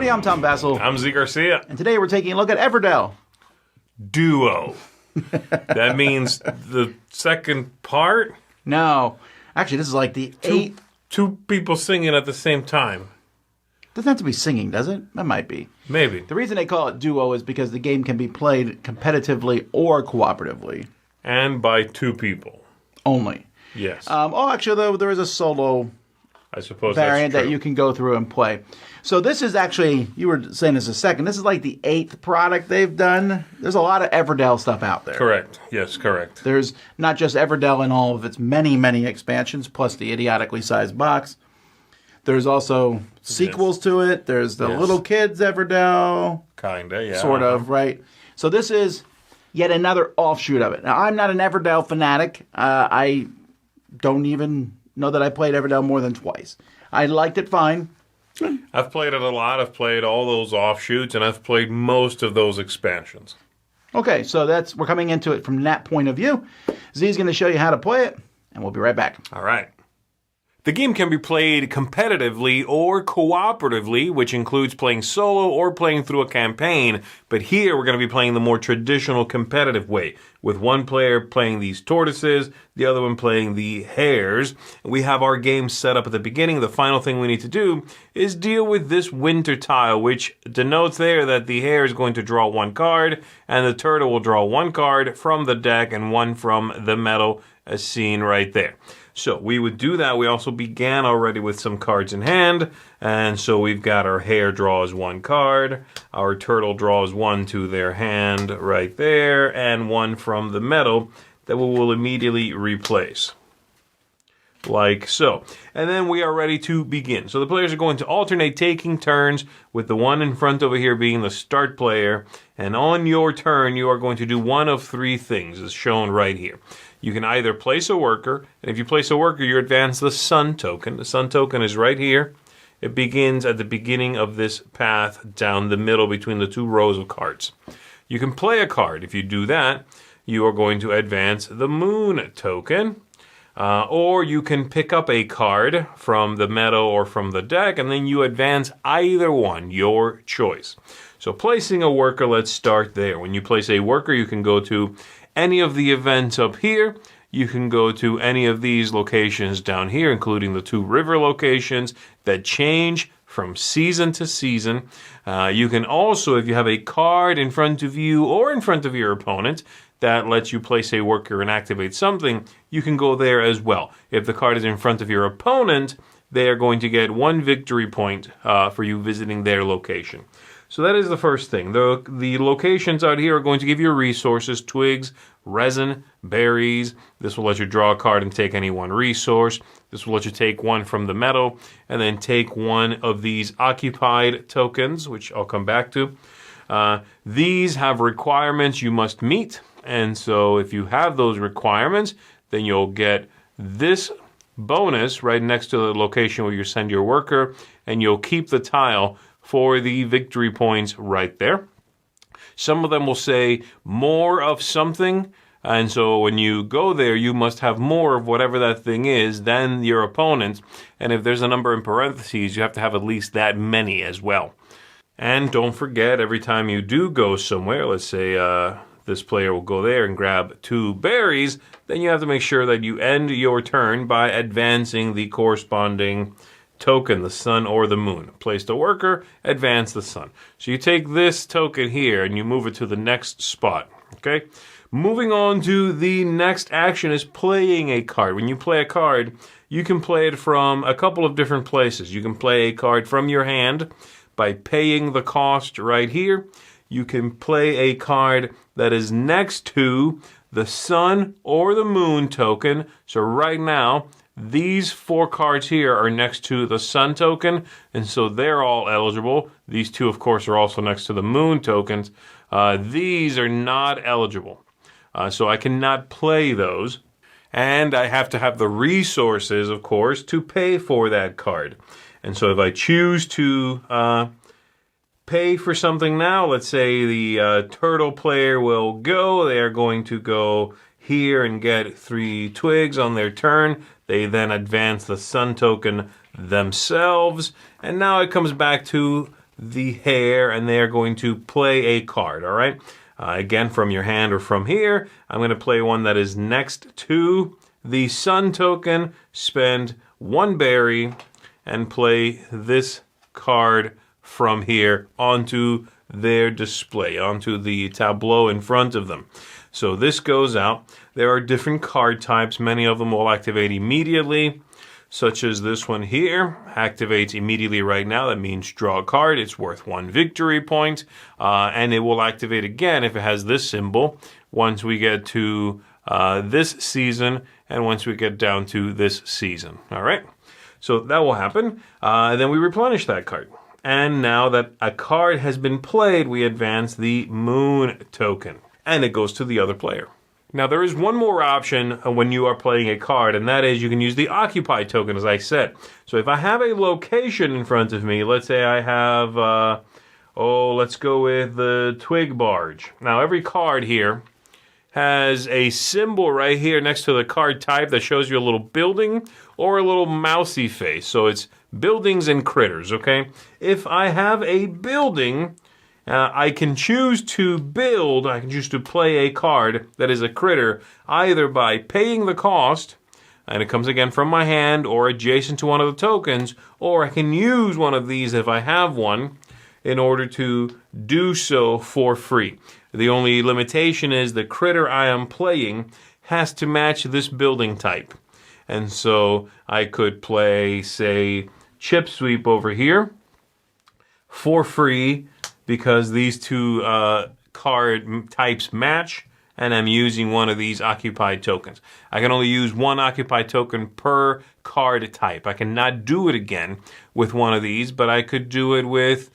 everybody, I'm Tom Vasel. I'm Zee Garcia. And today we're taking a look at Everdell. Duo. That means the second part? No. Actually, this is like the eighth. Two people singing at the same time. Doesn't have to be singing, does it? That might be. Maybe. The reason they call it duo is because the game can be played competitively or cooperatively. And by two people. Only. Yes. Actually, though, there is a solo I suppose variant that's true. that you can go through and play. So this is actually, you were saying this a second, this is like the eighth product they've done. There's a lot of Everdell stuff out there. Correct. Yes, correct. There's not just Everdell in all of its many, many expansions, plus the idiotically sized box. There's also sequels to it. There's the little kids Everdell. Kinda, yeah. Sort of, right? So this is yet another offshoot of it. Now, I'm not an Everdell fanatic. I don't even know that I played Everdell more than twice. I liked it fine. I've played it a lot. I've played all those offshoots, and I've played most of those expansions. Okay, so we're coming into it from that point of view. Z's going to show you how to play it, and we'll be right back. All right. The game can be played competitively or cooperatively, which includes playing solo or playing through a campaign. But here we're going to be playing the more traditional competitive way, with one player playing these tortoises, the other one playing the hares. We have our game set up at the beginning. The final thing we need to do is deal with this winter tile, which denotes there that the hare is going to draw one card, and the turtle will draw one card from the deck and one from the meadow, as seen right there. So we would do that. We also began already with some cards in hand. And so we've got our hare draws one card. Our turtle draws one to their hand right there. And one from the meadow that we will immediately replace. Like so. And then we are ready to begin. So the players are going to alternate taking turns, with the one in front over here being the start player. And on your turn, you are going to do one of three things, as shown right here. You can either place a worker, and if you place a worker, you advance the sun token. The sun token is right here. It begins at the beginning of this path down the middle between the two rows of cards. You can play a card. If you do that, you are going to advance the moon token. Or you can pick up a card from the meadow or from the deck, and then you advance either one, your choice. So placing a worker, let's start there. When you place a worker, you can go to any of the events up here. You can go to any of these locations down here, including the two river locations that change from season to season. You can also, if you have a card in front of you or in front of your opponent that lets you place a worker and activate something, you can go there as well. If the card is in front of your opponent, they are going to get one victory point for you visiting their location. So that is the first thing. The locations out here are going to give you resources, twigs, resin, berries. This will let you draw a card and take any one resource. This will let you take one from the meadow and then take one of these occupied tokens, which I'll come back to. These have requirements you must meet. And so if you have those requirements, then you'll get this bonus right next to the location where you send your worker, and you'll keep the tile for the victory points right there. Some of them will say more of something, and so when you go there, you must have more of whatever that thing is than your opponent. And if there's a number in parentheses, you have to have at least that many as well. And don't forget, every time you do go somewhere, let's say this player will go there and grab two berries, then you have to make sure that you end your turn by advancing the corresponding token, the sun or the moon. Place the worker, advance the sun. So you take this token here and you move it to the next spot. Okay? Moving on to the next action is playing a card. When you play a card, you can play it from a couple of different places. You can play a card from your hand by paying the cost right here. You can play a card that is next to the sun or the moon token. So right now, these four cards here are next to the sun token, and so they're all eligible. These two, of course, are also next to the moon tokens. These are not eligible, so I cannot play those. And I have to have the resources, of course, to pay for that card. And so if I choose to pay for something now, let's say the turtle player will go. They are going to go here and get 3 twigs on their turn. They then advance the sun token themselves. And now it comes back to the hair, and they are going to play a card, all right? Again, from your hand or from here, I'm going to play one that is next to the sun token, spend 1 berry, and play this card from here onto their display, onto the tableau in front of them. So this goes out. There are different card types. Many of them will activate immediately, such as this one here. Activates immediately right now. That means draw a card. It's worth 1 victory point. And it will activate again if it has this symbol once we get to this season and once we get down to this season. All right? So that will happen. Then we replenish that card. And now that a card has been played, we advance the moon token. And it goes to the other player. Now, there is one more option when you are playing a card, and that is you can use the Occupy token, as I said. So if I have a location in front of me, let's say I have, let's go with the Twig Barge. Now, every card here has a symbol right here next to the card type that shows you a little building or a little mousy face. So it's buildings and critters, okay? If I have a building, I can choose to build, I can choose to play a card that is a critter, either by paying the cost, and it comes again from my hand or adjacent to one of the tokens, or I can use one of these if I have one in order to do so for free. The only limitation is the critter I am playing has to match this building type. And so I could play, say, Chip Sweep over here for free, because these two card types match, and I'm using one of these occupied tokens. I can only use 1 occupied token per card type. I cannot do it again with one of these, but I could do it with,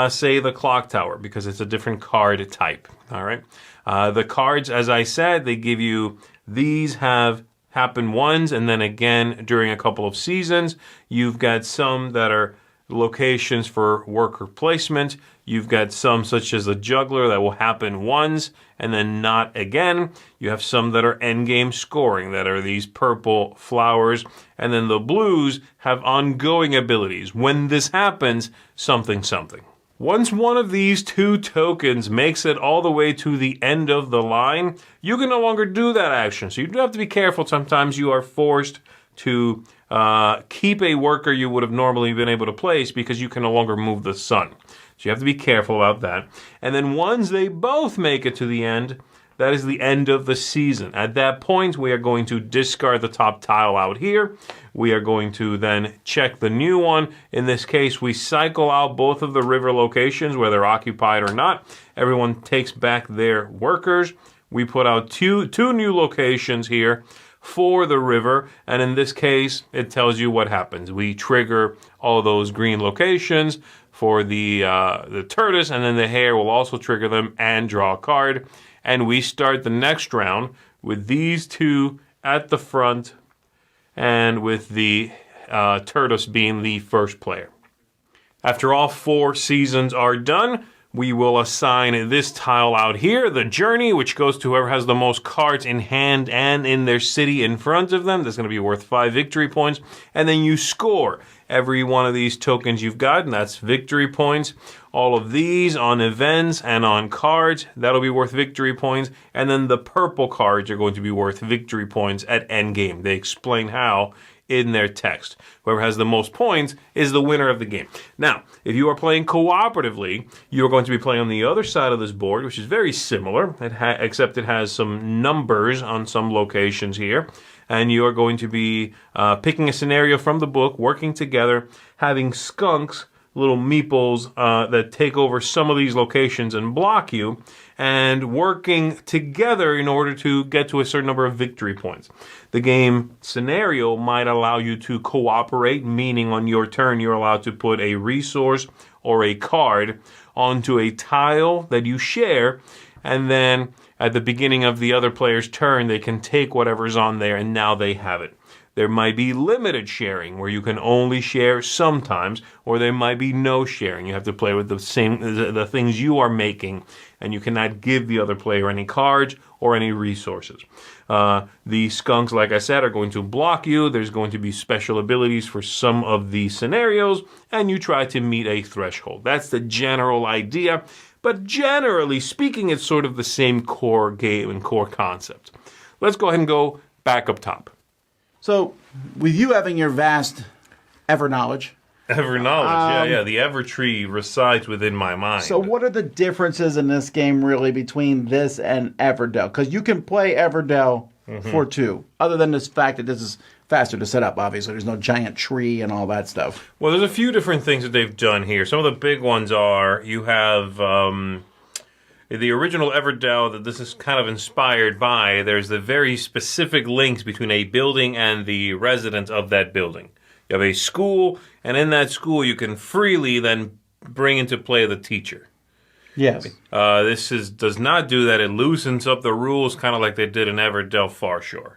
say, the Clock Tower, because it's a different card type. All right. The cards, as I said, they give you, these have happened once, and then again during a couple of seasons. You've got some that are locations for worker placement. You've got some such as the juggler that will happen once and then not again. You have some that are endgame scoring, that are these purple flowers. And then the blues have ongoing abilities. When this happens, something, something. Once one of these 2 tokens makes it all the way to the end of the line, you can no longer do that action. So you do have to be careful. Sometimes you are forced to keep a worker you would have normally been able to place because you can no longer move the sun. So you have to be careful about that. And then once they both make it to the end, that is the end of the season. At that point, we are going to discard the top tile out here. We are going to then check the new one. In this case, we cycle out both of the river locations, whether occupied or not. Everyone takes back their workers. We put out two new locations here for the river, and in this case, it tells you what happens. We trigger all those green locations for the tortoise, and then the hare will also trigger them and draw a card. And we start the next round with these 2 at the front, and with the tortoise being the first player. After all 4 seasons are done, we will assign this tile out here, the journey, which goes to whoever has the most cards in hand and in their city in front of them. That's going to be worth 5 victory points. And then you score every one of these tokens you've got, and that's victory points. All of these on events and on cards, that'll be worth victory points. And then the purple cards are going to be worth victory points at endgame. They explain how in their text. Whoever has the most points is the winner of the game. Now, if you are playing cooperatively, you are going to be playing on the other side of this board, which is very similar, except it has some numbers on some locations here. And you are going to be picking a scenario from the book, working together, having skunks, little meeples that take over some of these locations and block you, and working together in order to get to a certain number of victory points. The game scenario might allow you to cooperate, meaning on your turn you're allowed to put a resource or a card onto a tile that you share, and then at the beginning of the other player's turn, they can take whatever's on there, and now they have it. There might be limited sharing, where you can only share sometimes, or there might be no sharing. You have to play with the things you are making, and you cannot give the other player any cards or any resources. The skunks, like I said, are going to block you. There's going to be special abilities for some of the scenarios, and you try to meet a threshold. That's the general idea, but generally speaking, it's sort of the same core game and core concept. Let's go ahead and go back up top. So, with you having your vast ever knowledge. Ever knowledge, yeah. The ever tree resides within my mind. So, what are the differences in this game really between this and Everdell? Because you can play Everdell for 2, other than this fact that this is faster to set up, obviously. There's no giant tree and all that stuff. Well, there's a few different things that they've done here. Some of the big ones are you have the original Everdell that this is kind of inspired by. There's the very specific links between a building and the resident of that building. You have a school, and in that school you can freely then bring into play the teacher. Yes. This does not do that. It loosens up the rules kind of like they did in Everdell Farshore,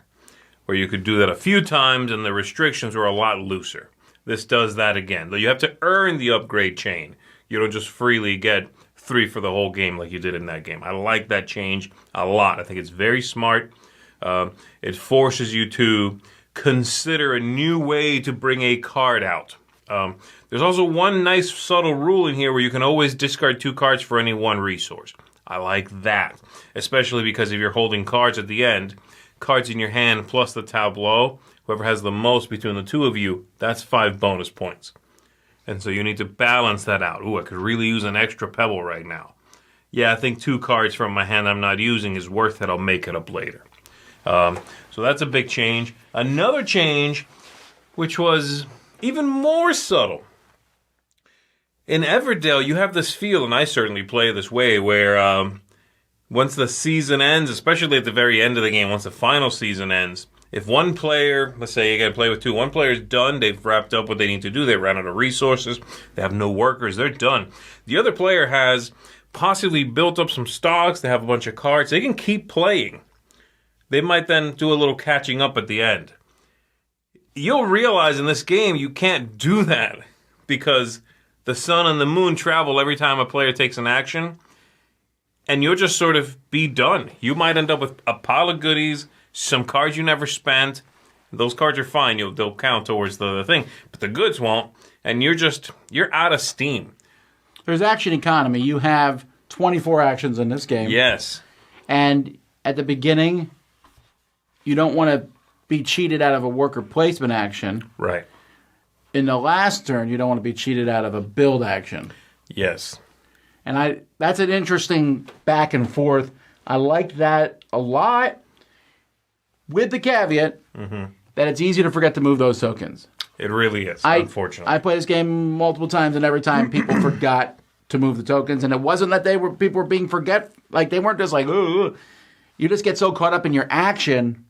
where you could do that a few times and the restrictions were a lot looser. This does that again. Though you have to earn the upgrade chain. You don't just freely get 3 for the whole game like you did in that game. I like that change a lot. I think it's very smart. It forces you to consider a new way to bring a card out. There's also one nice subtle rule in here where you can always discard 2 cards for any 1 resource. I like that, especially because if you're holding cards at the end, cards in your hand plus the tableau, whoever has the most between the 2 of you, that's 5 bonus points. And so you need to balance that out. Ooh, I could really use an extra pebble right now. Yeah, I think 2 cards from my hand I'm not using is worth it. I'll make it up later. So that's a big change. Another change, which was even more subtle. In Everdell, you have this feel, and I certainly play this way, where once the season ends, especially at the very end of the game, once the final season ends, if one player, let's say you got to play with 2, one player's done, they've wrapped up what they need to do, they ran out of resources, they have no workers, they're done. The other player has possibly built up some stocks, they have a bunch of cards, they can keep playing. They might then do a little catching up at the end. You'll realize in this game you can't do that because the sun and the moon travel every time a player takes an action, and you'll just sort of be done. You might end up with a pile of goodies, some cards you never spent. Those cards are fine. They'll count towards the thing, but the goods won't, and you're out of steam. There's action economy. You have 24 actions in this game. Yes. And at the beginning, you don't want to be cheated out of a worker placement action. Right. In the last turn, you don't want to be cheated out of a build action. Yes. And that's an interesting back and forth. I like that a lot, with the caveat that it's easy to forget to move those tokens. It really is, unfortunately. I played this game multiple times, and every time people forgot to move the tokens, and it wasn't that people were being like they weren't just like, ooh. You just get so caught up in your action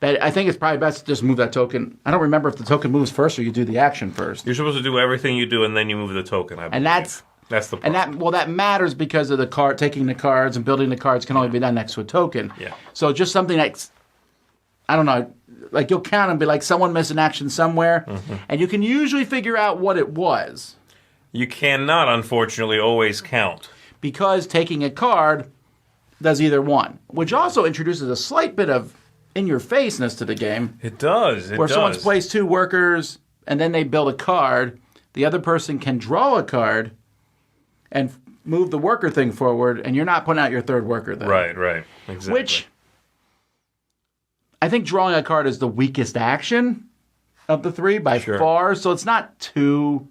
that I think it's probably best to just move that token. I don't remember if the token moves first or you do the action first. You're supposed to do everything you do, and then you move the token. And that's the problem. And that matters because of the card, taking the cards and building the cards can only be done next to a token. Yeah. So just something that's, I don't know, like you'll count and be like someone missed an action somewhere, and you can usually figure out what it was. You cannot, unfortunately, always count. Because taking a card does either one, which also introduces a slight bit of in-your-faceness to the game. It does. Where someone's placed 2 workers, and then they build a card. The other person can draw a card and move the worker thing forward, and you're not putting out your 3rd worker then. Right. Exactly. Which, I think drawing a card is the weakest action of the 3 by far, so it's not too...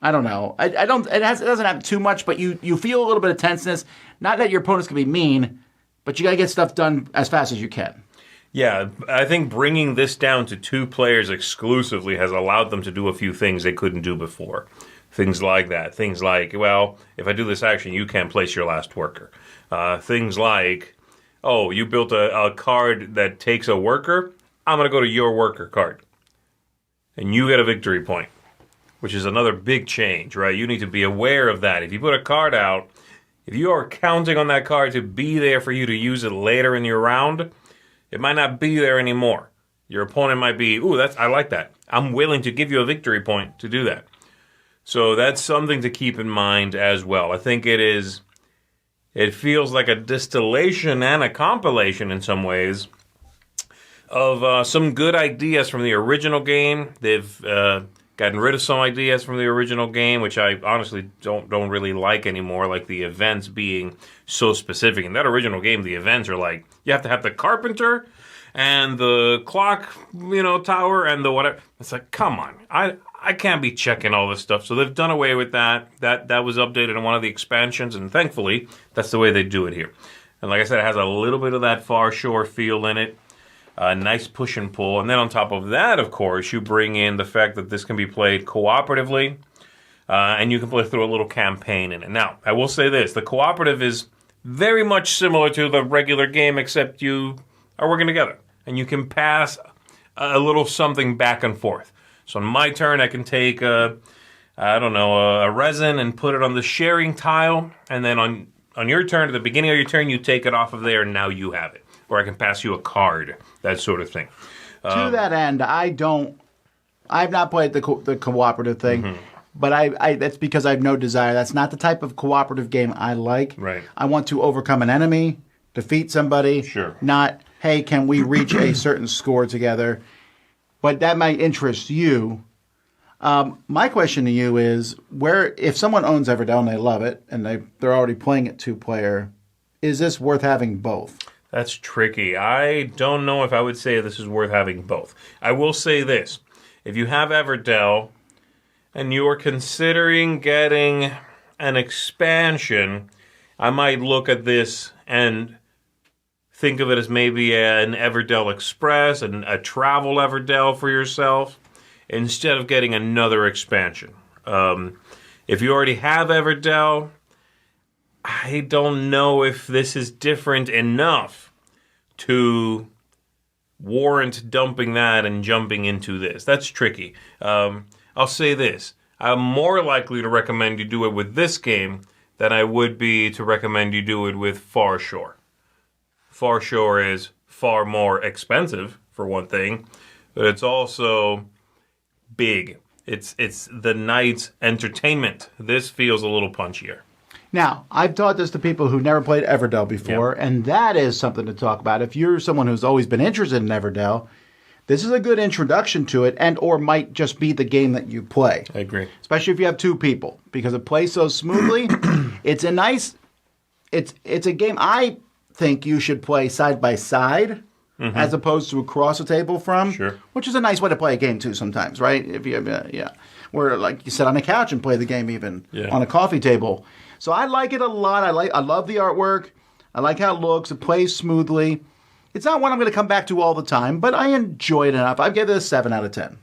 I don't know. It doesn't have too much, but you feel a little bit of tenseness. Not that your opponents can be mean, but you got to get stuff done as fast as you can. Yeah, I think bringing this down to 2 players exclusively has allowed them to do a few things they couldn't do before. Things like that. Things like, well, if I do this action, you can't place your last worker. Things like, oh, you built a card that takes a worker, I'm going to go to your worker card. And you get a victory point. Which is another big change, right? You need to be aware of that. If you put a card out, if you are counting on that card to be there for you to use it later in your round, it might not be there anymore. Your opponent might be, ooh, I like that. I'm willing to give you a victory point to do that. So that's something to keep in mind as well. I think it feels like a distillation and a compilation in some ways of some good ideas from the original game. They've gotten rid of some ideas from the original game, which I honestly don't really like anymore, like the events being so specific. In that original game, the events are like, you have to have the carpenter and the clock, tower and the whatever. It's like, come on. I can't be checking all this stuff. So they've done away with that. That was updated in one of the expansions, and thankfully, that's the way they do it here. And like I said, it has a little bit of that Far Shore feel in it. Nice push and pull. And then on top of that, of course, you bring in the fact that this can be played cooperatively, and you can play through a little campaign in it. Now, I will say this. The cooperative is very much similar to the regular game, except you are working together. And you can pass a little something back and forth. So on my turn, I can take a resin and put it on the sharing tile. And then on your turn, at the beginning of your turn, you take it off of there, and now you have it. Or I can pass you a card, that sort of thing. To that end, I've not played the cooperative thing, but I that's because I have no desire. That's not the type of cooperative game I like. Right. I want to overcome an enemy, defeat somebody. Sure. Not, hey, can we reach a certain score together? But that might interest you. My question to you is, if someone owns Everdell and they love it, and they're already playing it 2-player, is this worth having both? That's tricky. I don't know if I would say this is worth having both. I will say this. If you have Everdell and you are considering getting an expansion, I might look at this and think of it as maybe an Everdell Express, and a travel Everdell for yourself, instead of getting another expansion. If you already have Everdell, I don't know if this is different enough to warrant dumping that and jumping into this. That's tricky. I'll say this. I'm more likely to recommend you do it with this game than I would be to recommend you do it with Far Shore. Far Shore is far more expensive, for one thing, but it's also big. It's the night's entertainment. This feels a little punchier. Now, I've taught this to people who never played Everdell before, and that is something to talk about. If you're someone who's always been interested in Everdell, this is a good introduction to it, or might just be the game that you play. I agree. Especially if you have 2 people, because it plays so smoothly. It's a game I think you should play side by side, as opposed to across the table from. Sure. Which is a nice way to play a game too sometimes, right? If you where like you sit on a couch and play the game even on a coffee table. So I like it a lot. I love the artwork. I like how it looks. It plays smoothly. It's not one I'm going to come back to all the time, but I enjoy it enough. I'd give it a 7 out of 10.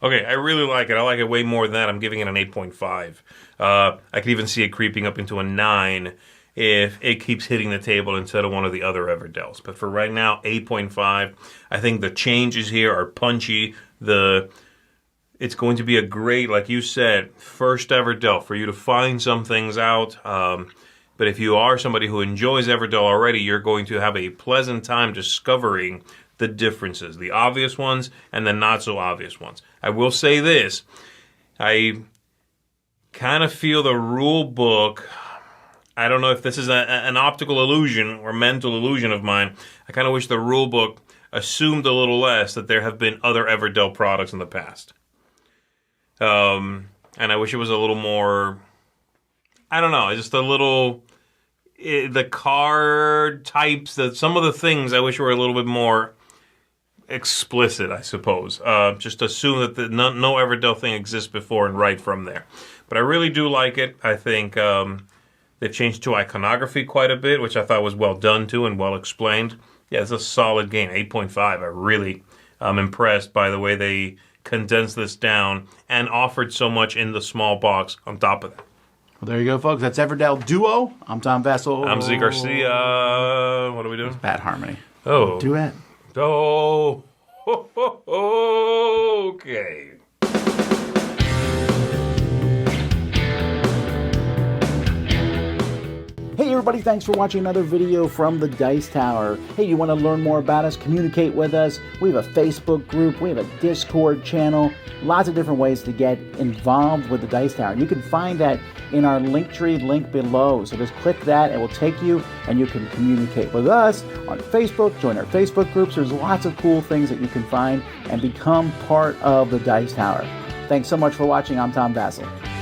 Okay, I really like it. I like it way more than that. I'm giving it an 8.5. I could even see it creeping up into a 9 if it keeps hitting the table instead of one of the other Everdells. But for right now, 8.5. I think the changes here are punchy. It's going to be a great, like you said, first Everdell for you to find some things out. But if you are somebody who enjoys Everdell already, you're going to have a pleasant time discovering the differences, the obvious ones and the not so obvious ones. I will say this. I kind of feel the rule book, I don't know if this is an optical illusion or mental illusion of mine. I kind of wish the rule book assumed a little less that there have been other Everdell products in the past. And I wish it was a little more, I don't know, just a little, the card types, some of the things I wish were a little bit more explicit, I suppose. Just assume that no Everdell thing exists before and right from there. But I really do like it. I think they've changed to iconography quite a bit, which I thought was well done too and well explained. Yeah, it's a solid game, 8.5. I really am impressed by the way they condensed this down and offered so much in the small box on top of that. Well, there you go, folks. That's Everdell Duo. I'm Tom Vasel. I'm Zee Garcia. What are we doing? Bad harmony. Oh. Duet. Oh. Okay. Hey, Hey everybody, thanks for watching another video from the Dice Tower. Hey, you want to learn more about us, communicate with us? We have a Facebook group, we have a Discord channel, lots of different ways to get involved with the Dice Tower. You can find that in our Linktree link below. So just click that, it will take you and you can communicate with us on Facebook, join our Facebook groups. There's lots of cool things that you can find and become part of the Dice Tower. Thanks so much for watching. I'm Tom Vasel.